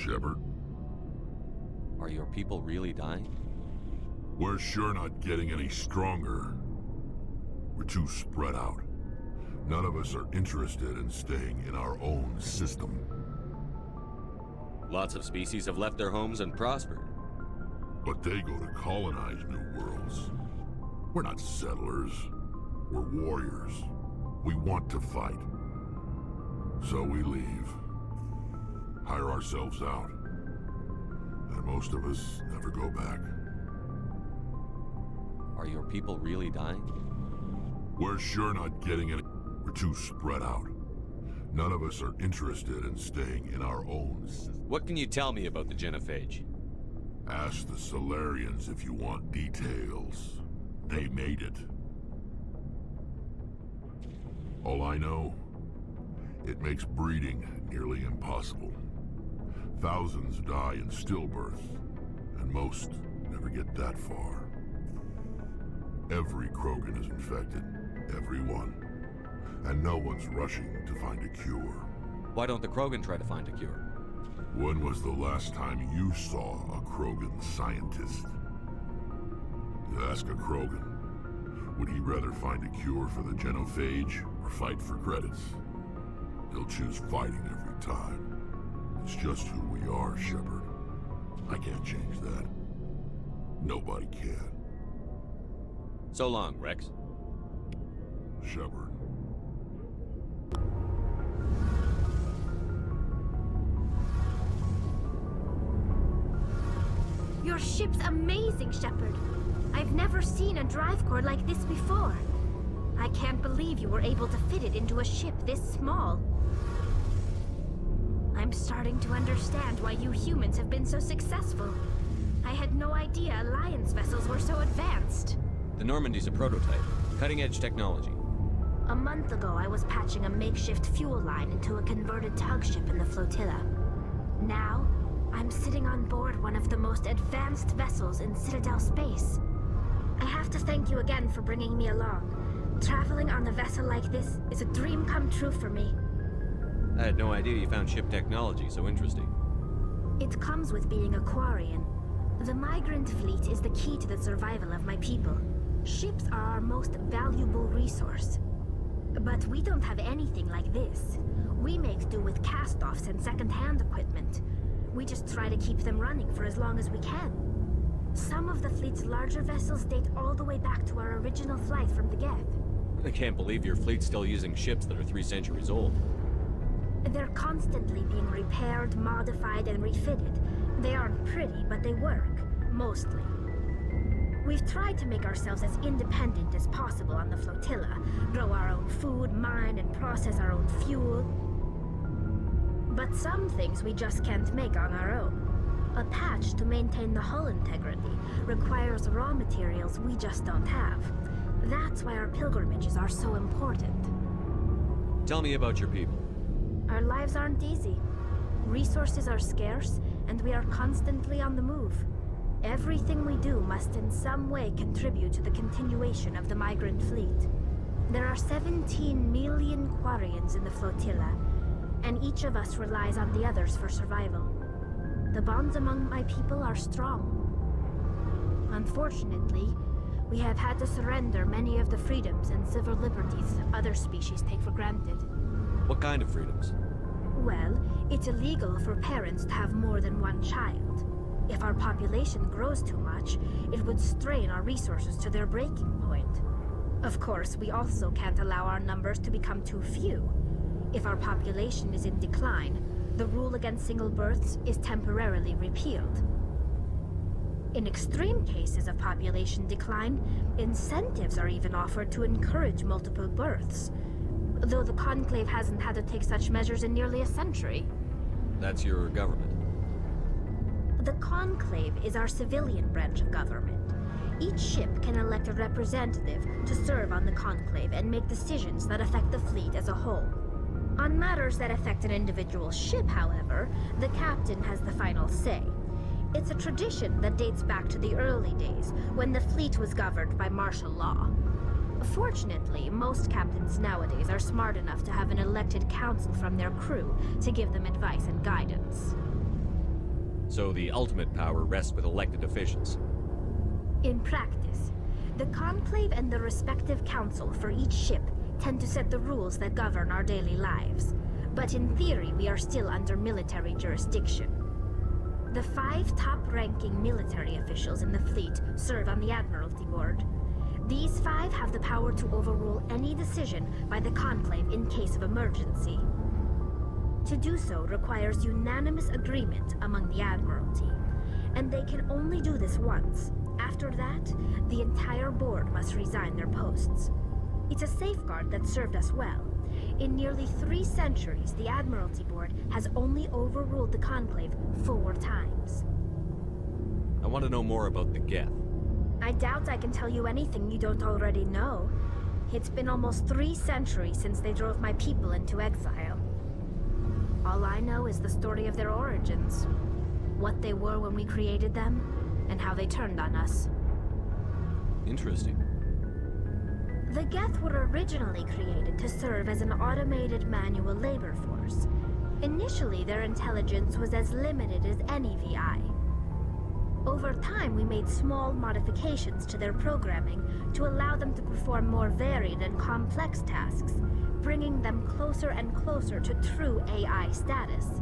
Shepard. Are your people really dying? We're sure not getting any stronger. We're too spread out. None of us are interested in staying in our own system. Lots of species have left their homes and prospered. But they go to colonize new worlds. We're not settlers. We're warriors. We want to fight. So we leave. Hire ourselves out. And most of us never go back. Are your people really dying? We're sure not getting any. We're too spread out. None of us are interested in staying in our own system. What can you tell me about the genophage? Ask the Solarians if you want details. They made it. All I know, it makes breeding nearly impossible. Thousands die in stillbirth, and most never get that far. Every Krogan is infected. Every one. And no one's rushing to find a cure. Why don't the Krogan try to find a cure? When was the last time you saw a Krogan scientist? You ask a Krogan, would he rather find a cure for the genophage or fight for credits? He'll choose fighting every time. It's just who we are, Shepard. I can't change that. Nobody can. So long, Rex. Shepard. Your ship's amazing, Shepard. I've never seen a drive core like this before. I can't believe you were able to fit it into a ship this small. I'm starting to understand why you humans have been so successful. I had no idea Alliance vessels were so advanced. The Normandy's a prototype. Cutting-edge technology. A month ago, I was patching a makeshift fuel line into a converted tug ship in the flotilla. Now, I'm sitting on board one of the most advanced vessels in Citadel space. I have to thank you again for bringing me along. Traveling on a vessel like this is a dream come true for me. I had no idea you found ship technology so interesting. It comes with being a Quarian. The migrant fleet is the key to the survival of my people. Ships are our most valuable resource. But we don't have anything like this. We make do with cast-offs and second-hand equipment. We just try to keep them running for as long as we can. Some of the fleet's larger vessels date all the way back to our original flight from the Geth. I can't believe your fleet's still using ships that are 3 centuries old. They're constantly being repaired, modified, and refitted. They aren't pretty, but they work. Mostly. We've tried to make ourselves as independent as possible on the flotilla, grow our own food, mine, and process our own fuel. But some things we just can't make on our own. A patch to maintain the hull integrity requires raw materials we just don't have. That's why our pilgrimages are so important. Tell me about your people. Our lives aren't easy. Resources are scarce, and we are constantly on the move. Everything we do must in some way contribute to the continuation of the migrant fleet. There are 17 million Quarians in the flotilla, and each of us relies on the others for survival. The bonds among my people are strong. Unfortunately, we have had to surrender many of the freedoms and civil liberties other species take for granted. What kind of freedoms? Well, it's illegal for parents to have more than one child. If our population grows too much, it would strain our resources to their breaking point. Of course, we also can't allow our numbers to become too few. If our population is in decline, the rule against single births is temporarily repealed. In extreme cases of population decline, incentives are even offered to encourage multiple births, though the Conclave hasn't had to take such measures in nearly a century. That's your government. The Conclave is our civilian branch of government. Each ship can elect a representative to serve on the Conclave and make decisions that affect the fleet as a whole. On matters that affect an individual ship, however, the captain has the final say. It's a tradition that dates back to the early days, when the fleet was governed by martial law. Fortunately, most captains nowadays are smart enough to have an elected council from their crew to give them advice and guidance. So the ultimate power rests with elected officials. In practice, the Conclave and the respective council for each ship tend to set the rules that govern our daily lives. But in theory, we are still under military jurisdiction. The 5 top-ranking military officials in the fleet serve on the Admiralty Board. These 5 have the power to overrule any decision by the Conclave in case of emergency. To do so requires unanimous agreement among the Admiralty, and they can only do this once. After that, the entire board must resign their posts. It's a safeguard that served us well. In nearly 3 centuries, the Admiralty Board has only overruled the Conclave 4 times. I want to know more about the Geth. I doubt I can tell you anything you don't already know. It's been almost 3 centuries since they drove my people into exile. All I know is the story of their origins. What they were when we created them, and how they turned on us. Interesting. The Geth were originally created to serve as an automated manual labor force. Initially, their intelligence was as limited as any VI. Over time, we made small modifications to their programming to allow them to perform more varied and complex tasks, bringing them closer and closer to true AI status.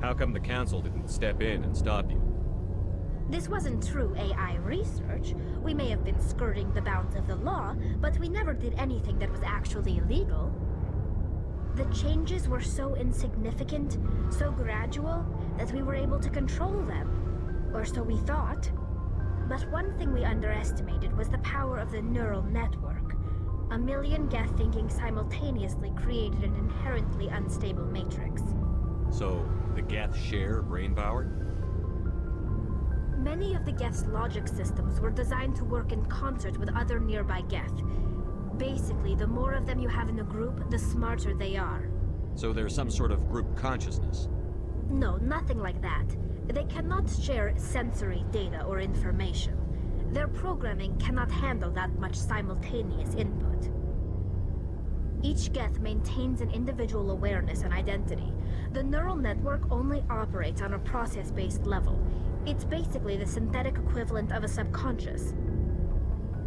How come the Council didn't step in and stop you? This wasn't true AI research. We may have been skirting the bounds of the law, but we never did anything that was actually illegal. The changes were so insignificant, so gradual, that we were able to control them. Or so we thought. But one thing we underestimated was the power of the neural network. A million Geth thinking simultaneously created an inherently unstable matrix. So, the Geth share brain power? Many of the Geth's logic systems were designed to work in concert with other nearby Geth. Basically, the more of them you have in a group, the smarter they are. So there's some sort of group consciousness? No, nothing like that. They cannot share sensory data or information. Their programming cannot handle that much simultaneous input. Each Geth maintains an individual awareness and identity. The neural network only operates on a process-based level. It's basically the synthetic equivalent of a subconscious.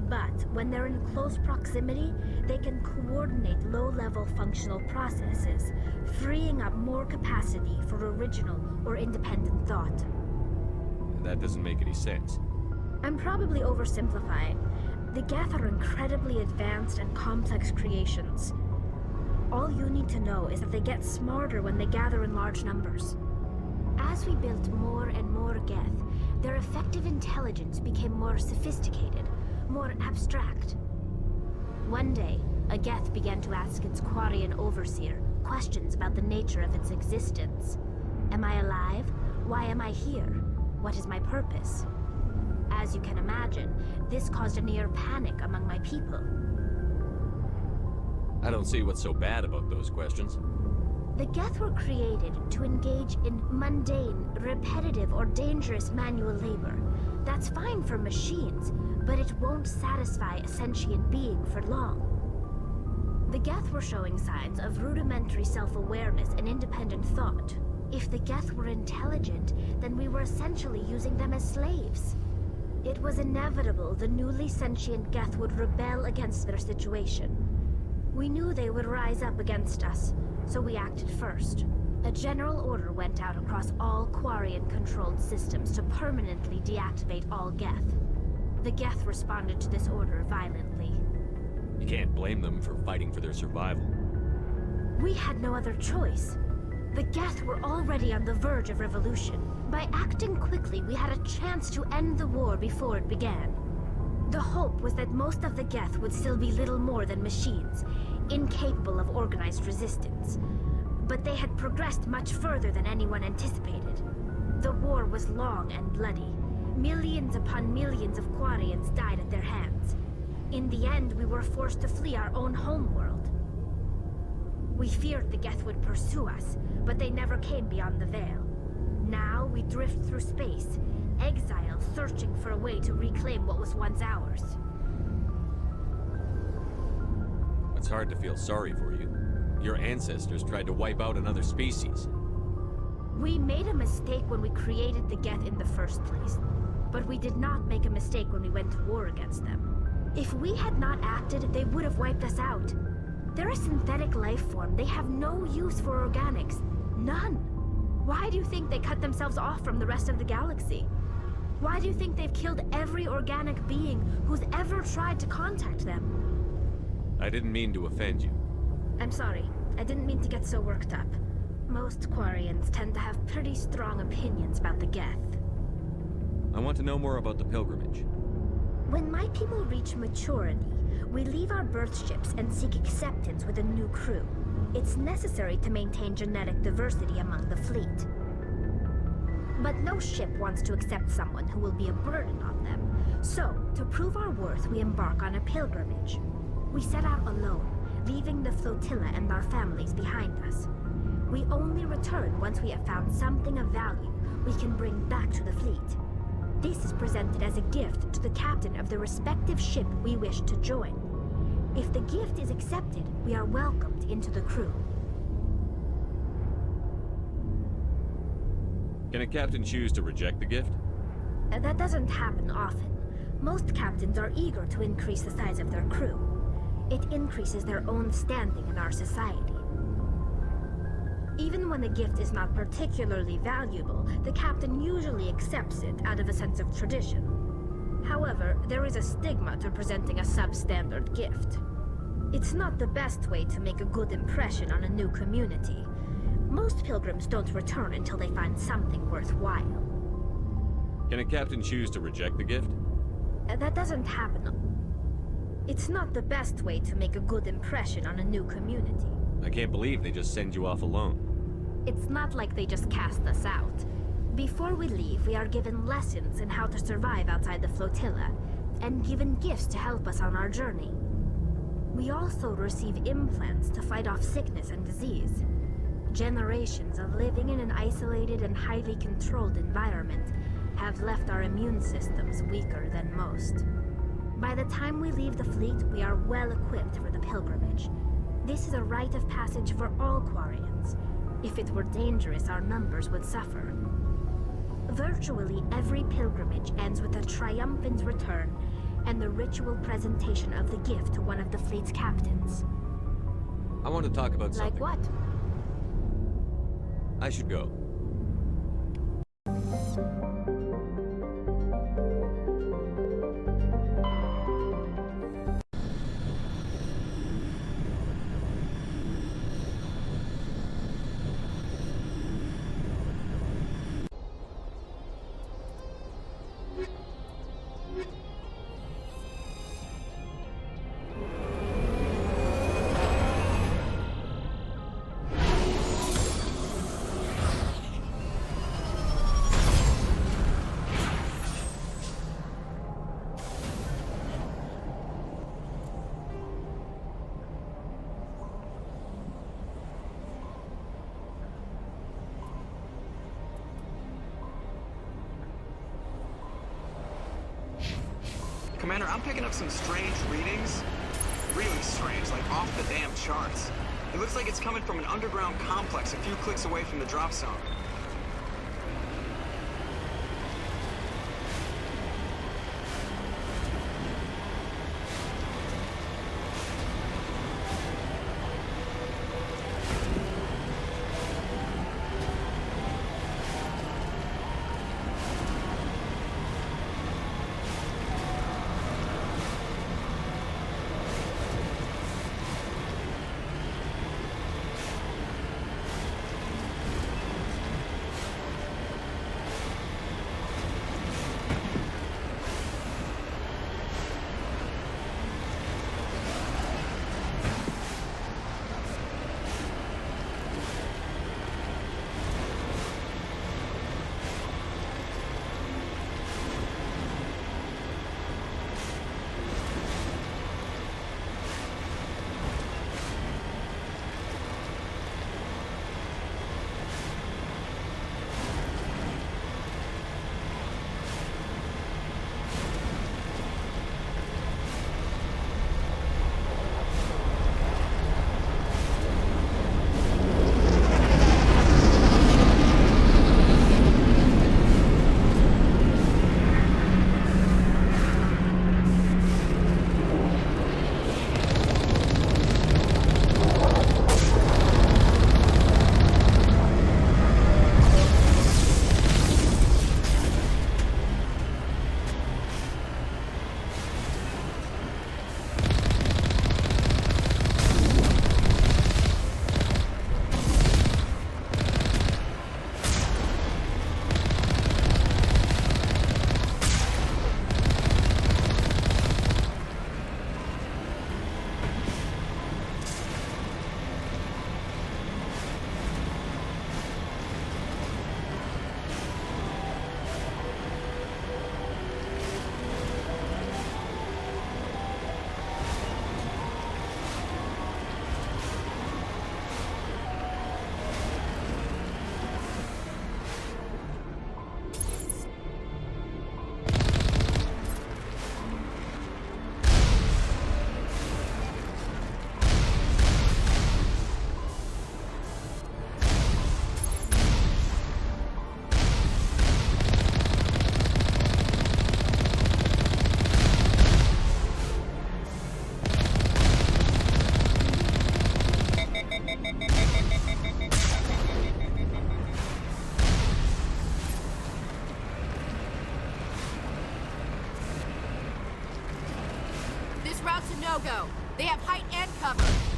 But when they're in close proximity, they can coordinate low-level functional processes, freeing up more capacity for original or independent thought. That doesn't make any sense. I'm probably oversimplifying. The Geth are incredibly advanced and complex creations. All you need to know is that they get smarter when they gather in large numbers. As we built more and more Geth, their effective intelligence became more sophisticated, more abstract. One day, a Geth began to ask its Quarian overseer questions about the nature of its existence. Am I alive? Why am I here? What is my purpose? As you can imagine, this caused a near panic among my people. I don't see what's so bad about those questions. The Geth were created to engage in mundane, repetitive, or dangerous manual labor. That's fine for machines, but it won't satisfy a sentient being for long. The Geth were showing signs of rudimentary self-awareness and independent thought. If the Geth were intelligent, then we were essentially using them as slaves. It was inevitable the newly sentient Geth would rebel against their situation. We knew they would rise up against us, so we acted first. A general order went out across all Quarian-controlled systems to permanently deactivate all Geth. The Geth responded to this order violently. You can't blame them for fighting for their survival. We had no other choice. The Geth were already on the verge of revolution. By acting quickly, we had a chance to end the war before it began. The hope was that most of the Geth would still be little more than machines, incapable of organized resistance. But they had progressed much further than anyone anticipated. The war was long and bloody. Millions upon millions of Quarians died at their hands. In the end, we were forced to flee our own homeworld. We feared the Geth would pursue us, but they never came beyond the Veil. Now we drift through space, exile, searching for a way to reclaim what was once ours. It's hard to feel sorry for you. Your ancestors tried to wipe out another species. We made a mistake when we created the Geth in the first place, but we did not make a mistake when we went to war against them. If we had not acted, they would have wiped us out. They're a synthetic life form. They have no use for organics. None. Why do you think they cut themselves off from the rest of the galaxy? Why do you think they've killed every organic being who's ever tried to contact them? I didn't mean to offend you. I'm sorry. I didn't mean to get so worked up. Most Quarians tend to have pretty strong opinions about the Geth. I want to know more about the pilgrimage. When my people reach maturity, we leave our birth ships and seek acceptance with a new crew. It's necessary to maintain genetic diversity among the fleet. But no ship wants to accept someone who will be a burden on them. So, to prove our worth, we embark on a pilgrimage. We set out alone, leaving the flotilla and our families behind us. We only return once we have found something of value we can bring back to the fleet. This is presented as a gift to the captain of the respective ship we wish to join. If the gift is accepted, we are welcomed into the crew. Can a captain choose to reject the gift? That doesn't happen often. Most captains are eager to increase the size of their crew. It increases their own standing in our society. Even when a gift is not particularly valuable, the captain usually accepts it out of a sense of tradition. However, there is a stigma to presenting a substandard gift. It's not the best way to make a good impression on a new community. Most pilgrims don't return until they find something worthwhile. Can a captain choose to reject the gift? That doesn't happen. It's not the best way to make a good impression on a new community. I can't believe they just send you off alone. It's not like they just cast us out. Before we leave, we are given lessons in how to survive outside the flotilla, and given gifts to help us on our journey. We also receive implants to fight off sickness and disease. Generations of living in an isolated and highly controlled environment have left our immune systems weaker than most. By the time we leave the fleet, we are well equipped for the pilgrimage. This is a rite of passage for all Quarians. If it were dangerous, our numbers would suffer. Virtually every pilgrimage ends with a triumphant return and the ritual presentation of the gift to one of the fleet's captains. I want to talk about something. Like what? I should go. Commander, I'm picking up some strange readings. Really strange, like off the damn charts. It looks like it's coming from an underground complex a few clicks away from the drop zone. no-go. They have height and cover.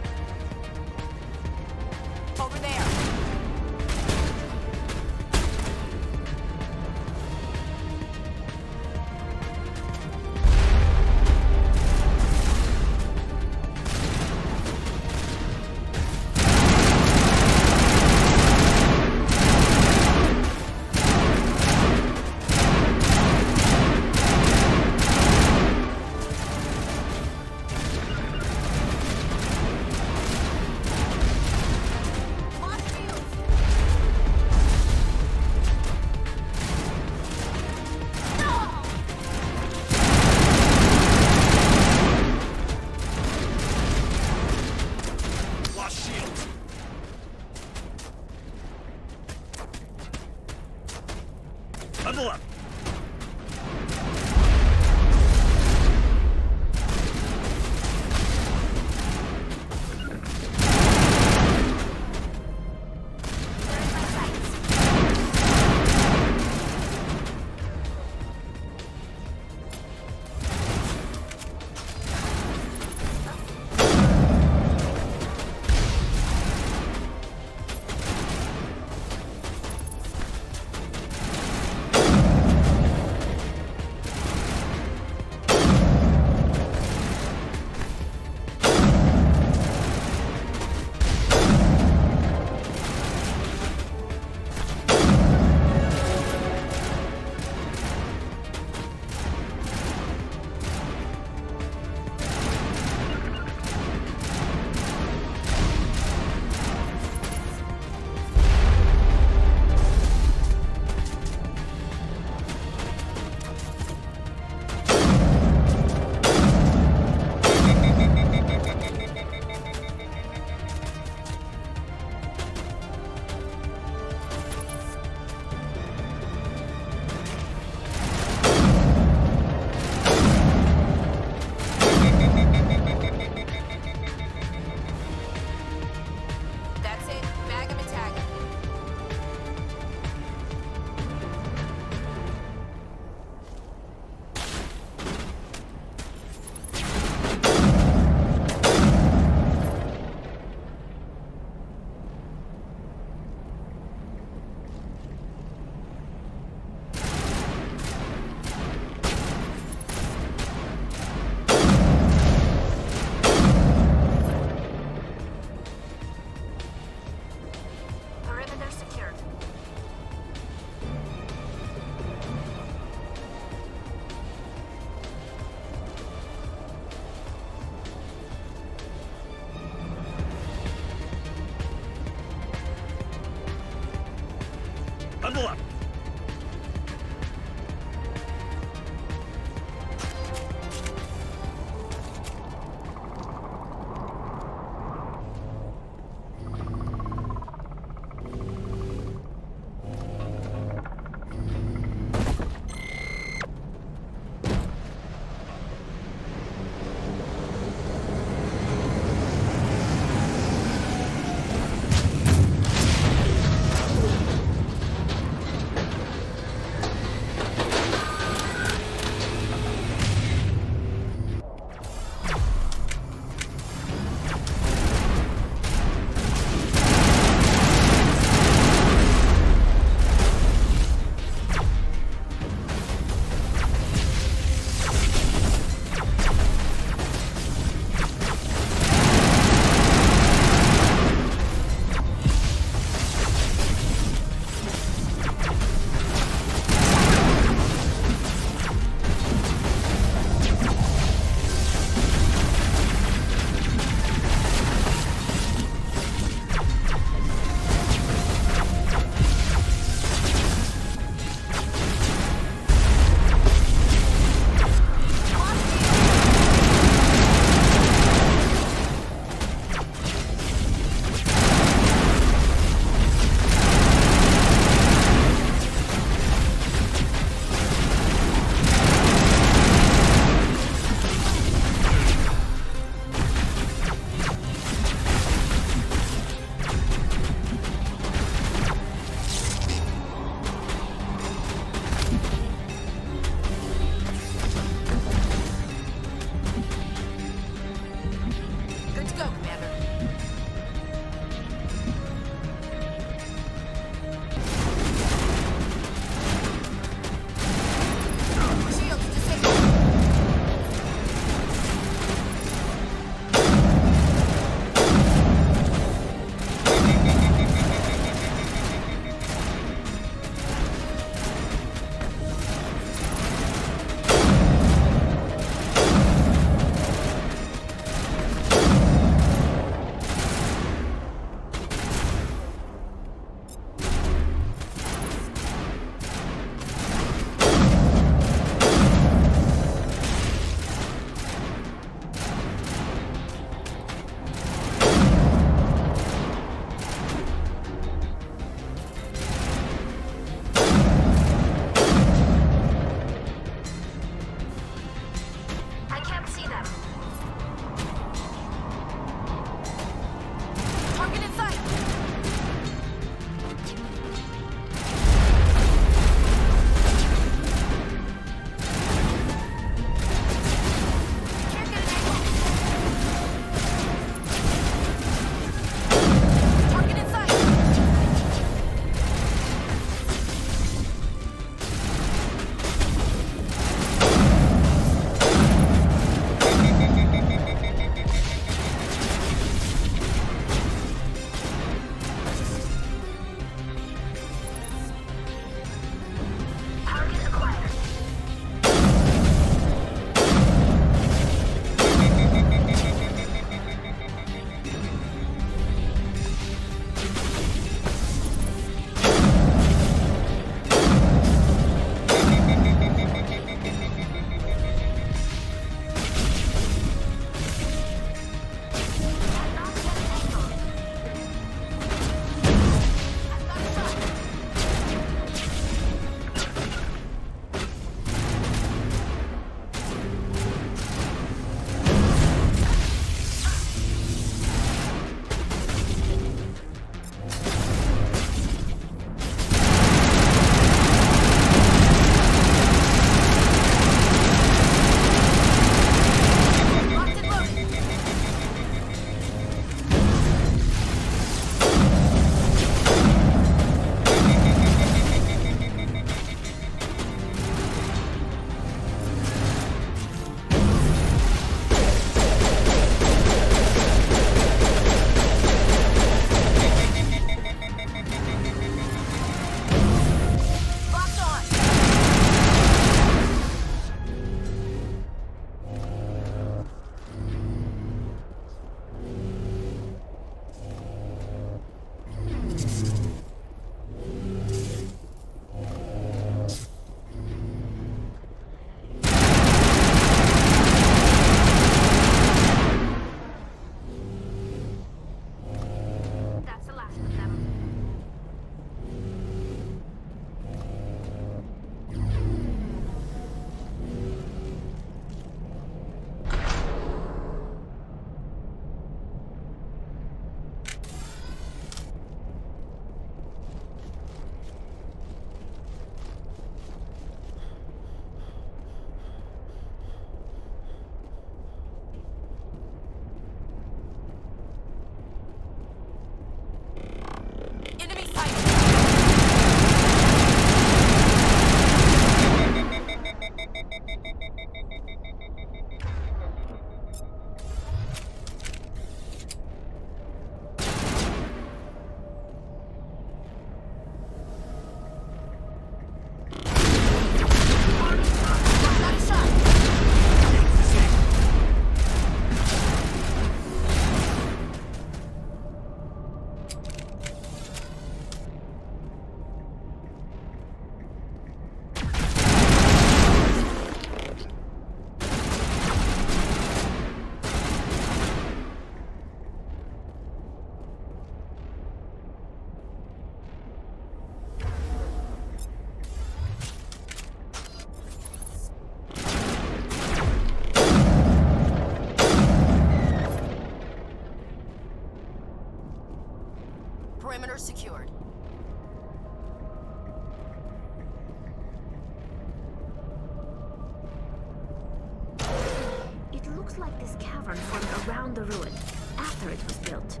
looks like this cavern formed around the ruin, after it was built.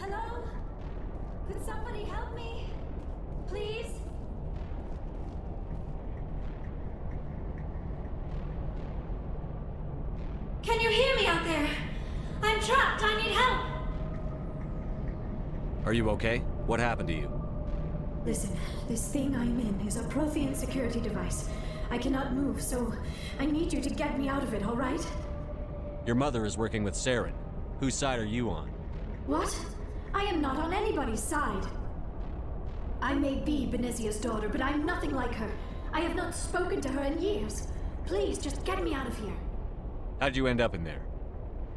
Hello? Could somebody help me? Please? Can you hear me out there? I'm trapped. I need help. Are you okay? What happened to you? Listen, this thing I'm in is a Prothean security device. I cannot move, so I need you to get me out of it, all right? Your mother is working with Saren. Whose side are you on? What? I am not on anybody's side. I may be Benezia's daughter, but I'm nothing like her. I have not spoken to her in years. Please, just get me out of here. How'd you end up in there?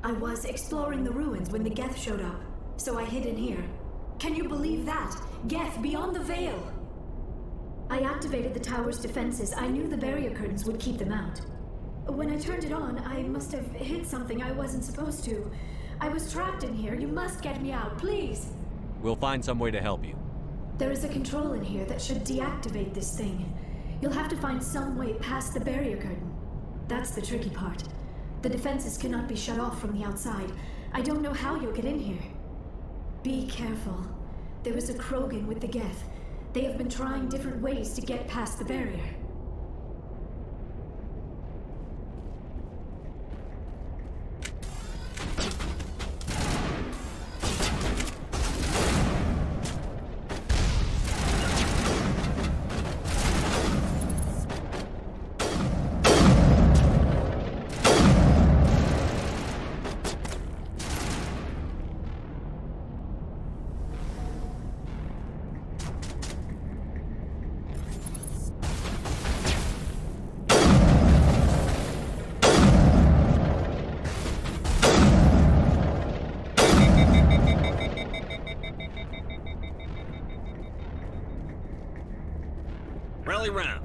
I was exploring the ruins when the Geth showed up, so I hid in here. Can you believe that? Geth beyond the veil! I activated the tower's defenses. I knew the barrier curtains would keep them out. When I turned it on, I must have hit something I wasn't supposed to. I was trapped in here. You must get me out, please! We'll find some way to help you. There is a control in here that should deactivate this thing. You'll have to find some way past the barrier curtain. That's the tricky part. The defenses cannot be shut off from the outside. I don't know how you'll get in here. Be careful. There is a Krogan with the Geth. They have been trying different ways to get past the barrier. Rally round.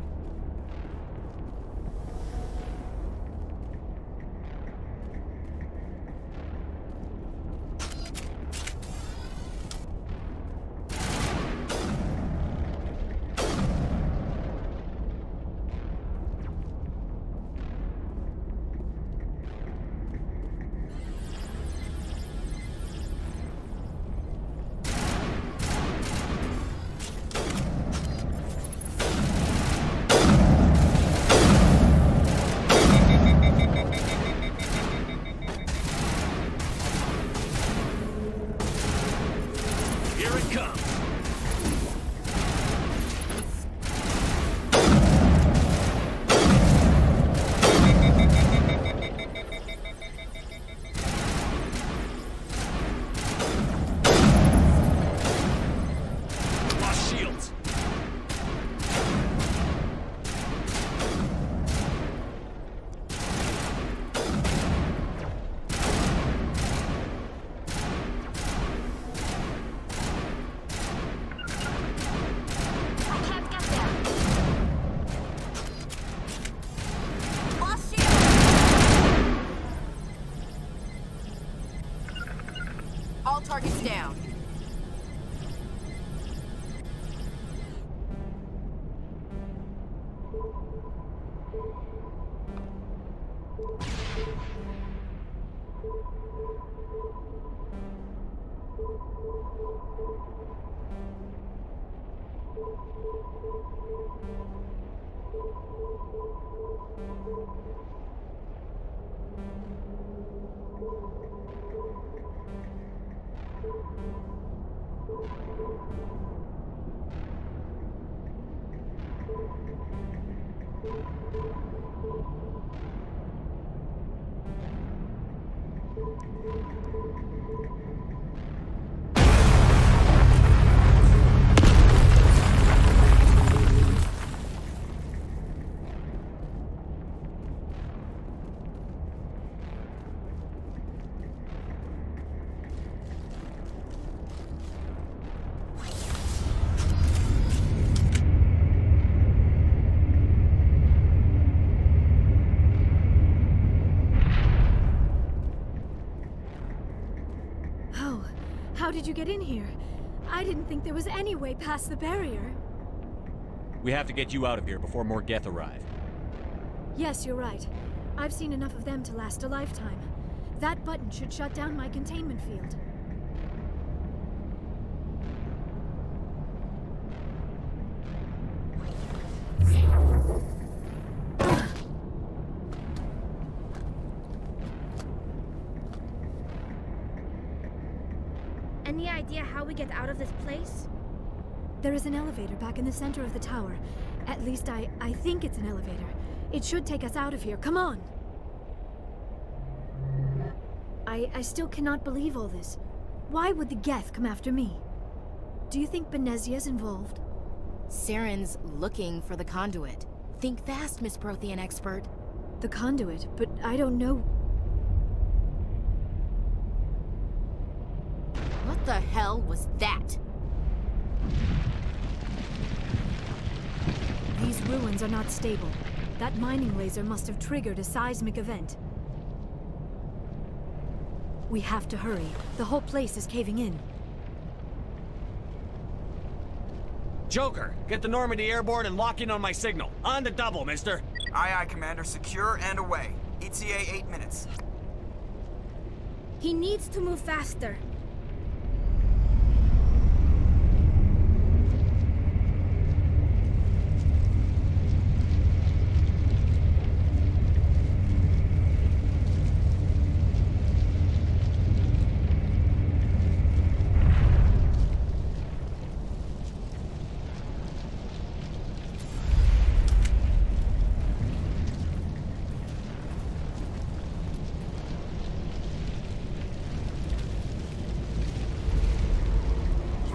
How did you get in here? I didn't think there was any way past the barrier. We have to get you out of here before more Geth arrive. Yes, you're right. I've seen enough of them to last a lifetime. That button should shut down my containment field. Any idea how we get out of this place? There is an elevator back in the center of the tower. At least I think it's an elevator. It should take us out of here. Come on! I still cannot believe all this. Why would the Geth come after me? Do you think Benezia's involved? Saren's looking for the conduit. Think fast, Miss Prothean expert. The conduit, but I don't know. What the hell was that? These ruins are not stable. That mining laser must have triggered a seismic event. We have to hurry. The whole place is caving in. Joker, get the Normandy airborne and lock in on my signal. On the double, mister. Aye, aye, Commander. Secure and away. ETA 8 minutes. He needs to move faster.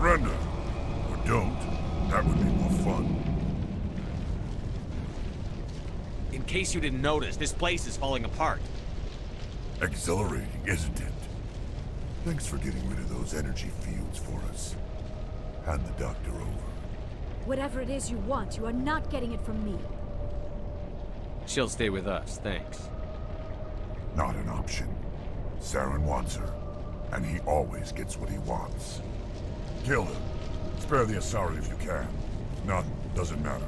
Surrender. Or don't. That would be more fun. In case you didn't notice, this place is falling apart. Exhilarating, isn't it? Thanks for getting rid of those energy fields for us. Hand the doctor over. Whatever it is you want, you are not getting it from me. She'll stay with us, thanks. Not an option. Saren wants her, and he always gets what he wants. Kill him. Spare the Asari if you can. None. Doesn't matter.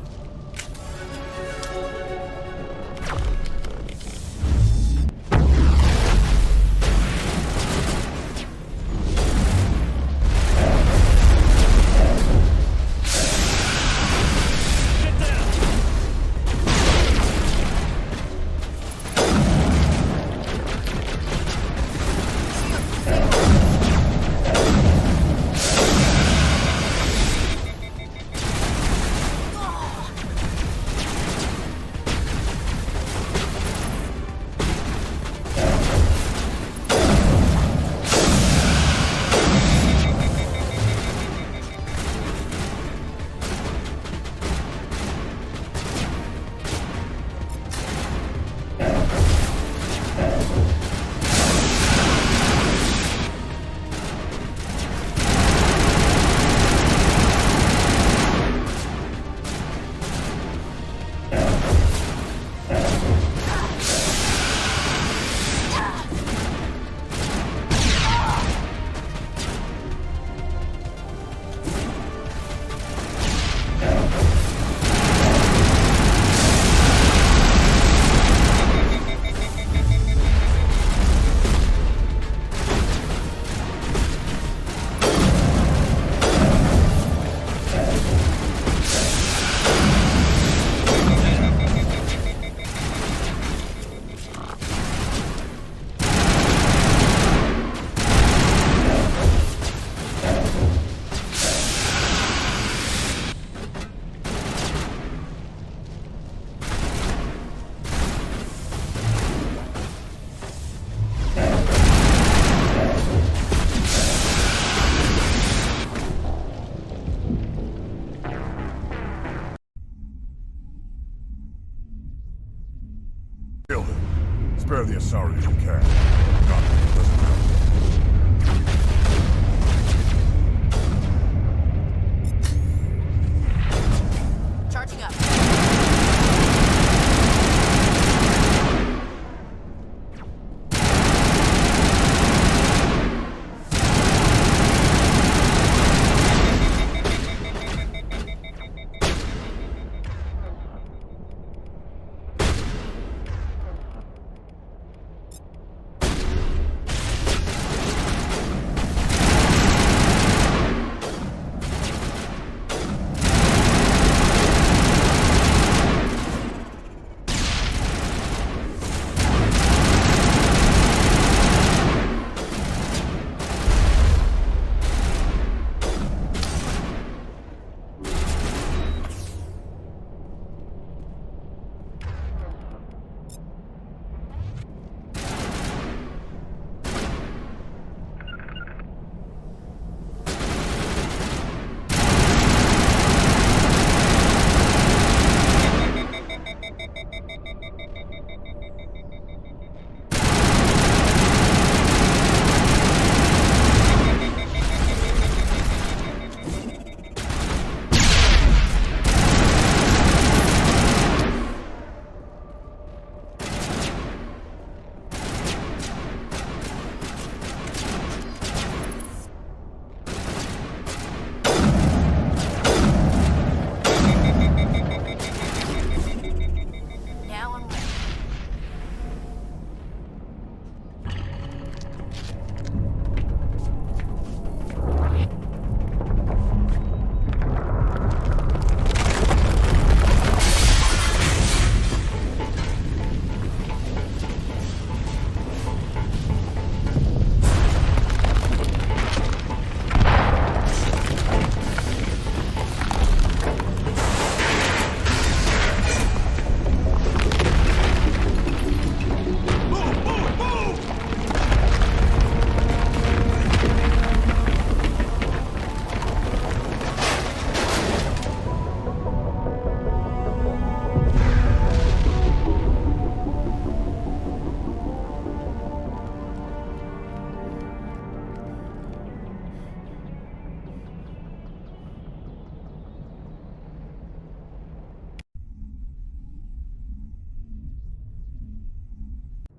Spare the Asari if you can. Not that it doesn't help. Charging up.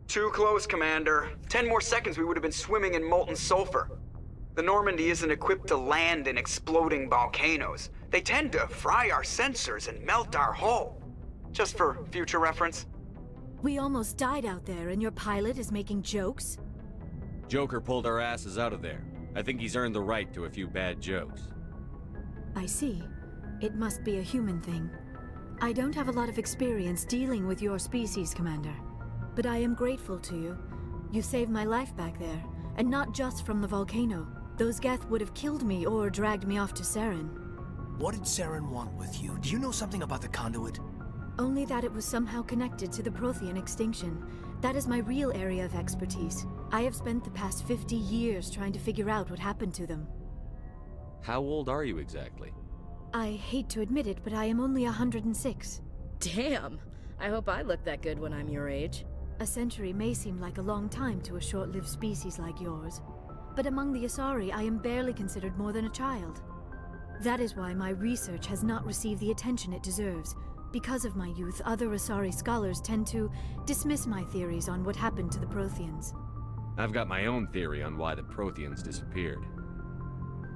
Too close, Commander. 10 more seconds we would have been swimming in molten sulfur. The Normandy isn't equipped to land in exploding volcanoes. They tend to fry our sensors and melt our hull. Just for future reference. We almost died out there, and your pilot is making jokes? Joker pulled our asses out of there. I think he's earned the right to a few bad jokes. I see. It must be a human thing. I don't have a lot of experience dealing with your species, Commander. But I am grateful to you. You saved my life back there, and not just from the volcano. Those Geth would have killed me or dragged me off to Saren. What did Saren want with you? Do you know something about the conduit? Only that it was somehow connected to the Prothean extinction. That is my real area of expertise. I have spent the past 50 years trying to figure out what happened to them. How old are you exactly? I hate to admit it, but I am only 106. Damn! I hope I look that good when I'm your age. A century may seem like a long time to a short-lived species like yours, but among the Asari, I am barely considered more than a child. That is why my research has not received the attention it deserves. Because of my youth, other Asari scholars tend to dismiss my theories on what happened to the Protheans. I've got my own theory on why the Protheans disappeared.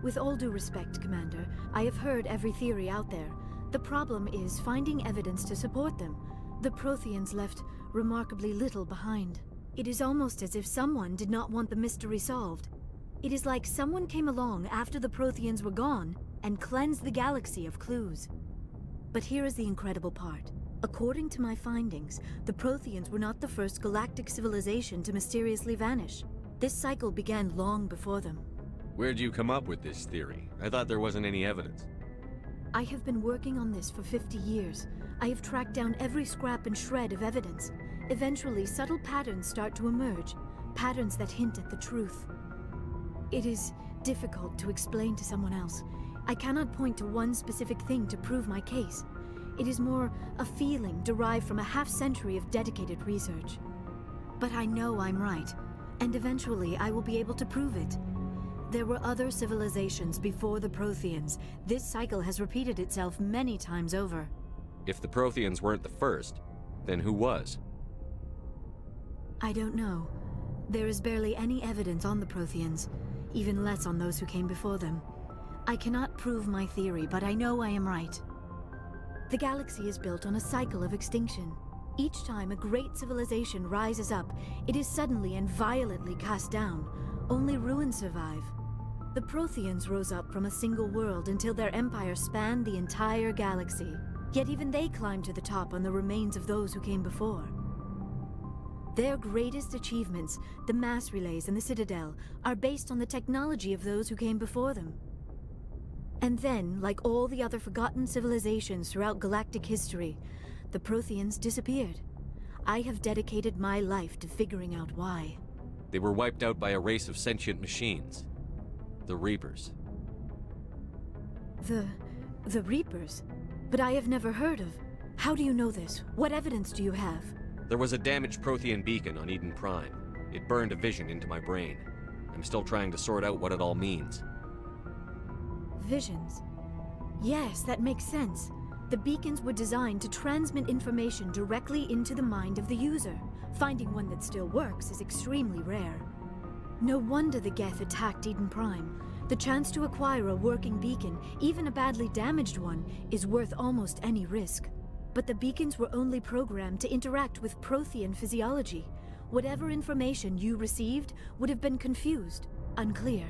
With all due respect, Commander, I have heard every theory out there. The problem is finding evidence to support them. The Protheans left remarkably little behind. It is almost as if someone did not want the mystery solved. It is like someone came along after the Protheans were gone and cleansed the galaxy of clues. But here is the incredible part. According to my findings, the Protheans were not the first galactic civilization to mysteriously vanish. This cycle began long before them. Where'd you come up with this theory? I thought there wasn't any evidence. I have been working on this for 50 years. I have tracked down every scrap and shred of evidence. Eventually, subtle patterns start to emerge, patterns that hint at the truth. It is difficult to explain to someone else. I cannot point to one specific thing to prove my case. It is more a feeling derived from a half-century of dedicated research. But I know I'm right, and eventually I will be able to prove it. There were other civilizations before the Protheans. This cycle has repeated itself many times over. If the Protheans weren't the first, then who was? I don't know. There is barely any evidence on the Protheans, even less on those who came before them. I cannot prove my theory, but I know I am right. The galaxy is built on a cycle of extinction. Each time a great civilization rises up, it is suddenly and violently cast down. Only ruins survive. The Protheans rose up from a single world until their empire spanned the entire galaxy. Yet even they climbed to the top on the remains of those who came before. Their greatest achievements, the mass relays and the Citadel, are based on the technology of those who came before them. And then, like all the other forgotten civilizations throughout galactic history, the Protheans disappeared. I have dedicated my life to figuring out why. They were wiped out by a race of sentient machines. The Reapers. The Reapers? But I have never heard of. How do you know this? What evidence do you have? There was a damaged Prothean beacon on Eden Prime. It burned a vision into my brain. I'm still trying to sort out what it all means. Visions. Yes, that makes sense. The beacons were designed to transmit information directly into the mind of the user. Finding one that still works is extremely rare. No wonder the Geth attacked Eden Prime. The chance to acquire a working beacon, even a badly damaged one, is worth almost any risk. But the beacons were only programmed to interact with Prothean physiology. Whatever information you received would have been confused, unclear.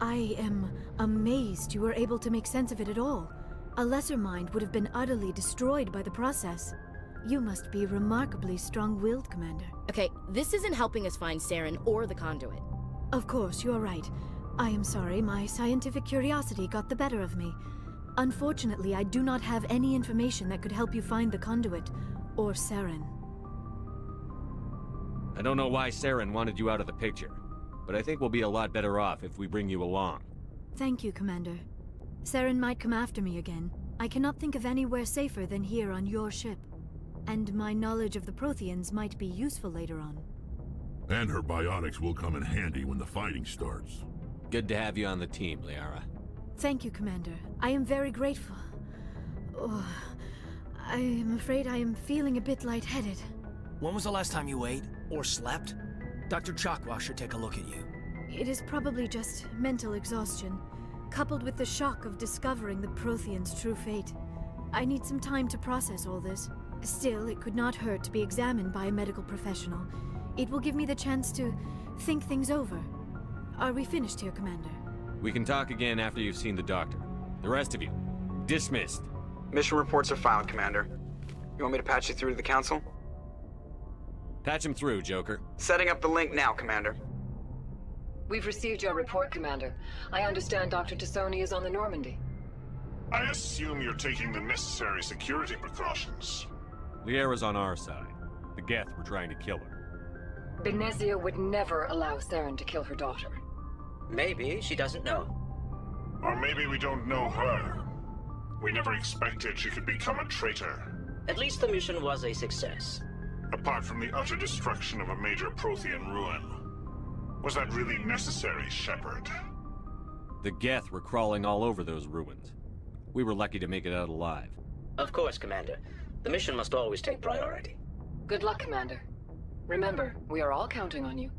I am amazed you were able to make sense of it at all. A lesser mind would have been utterly destroyed by the process. You must be remarkably strong-willed, Commander. Okay, this isn't helping us find Saren or the conduit. Of course, you are right. I am sorry, my scientific curiosity got the better of me. Unfortunately, I do not have any information that could help you find the conduit, or Saren. I don't know why Saren wanted you out of the picture, but I think we'll be a lot better off if we bring you along. Thank you, Commander. Saren might come after me again. I cannot think of anywhere safer than here on your ship. And my knowledge of the Protheans might be useful later on. And her biotics will come in handy when the fighting starts. Good to have you on the team, Liara. Thank you, Commander. I am very grateful. Oh, I am afraid I am feeling a bit lightheaded. When was the last time you ate or slept? Dr. Chakwa should take a look at you. It is probably just mental exhaustion, coupled with the shock of discovering the Protheans' true fate. I need some time to process all this. Still, it could not hurt to be examined by a medical professional. It will give me the chance to think things over. Are we finished here, Commander? We can talk again after you've seen the doctor. The rest of you, dismissed. Mission reports are filed, Commander. You want me to patch you through to the Council? Patch him through, Joker. Setting up the link now, Commander. We've received your report, Commander. I understand Dr. Tassoni is on the Normandy. I assume you're taking the necessary security precautions. Liara's on our side. The Geth were trying to kill her. Benezia would never allow Saren to kill her daughter. Maybe she doesn't know. Or maybe we don't know her. We never expected she could become a traitor. At least the mission was a success. Apart from the utter destruction of a major Prothean ruin. Was that really necessary, Shepard? The Geth were crawling all over those ruins. We were lucky to make it out alive. Of course, Commander. The mission must always take priority. Good luck, Commander. Remember, we are all counting on you.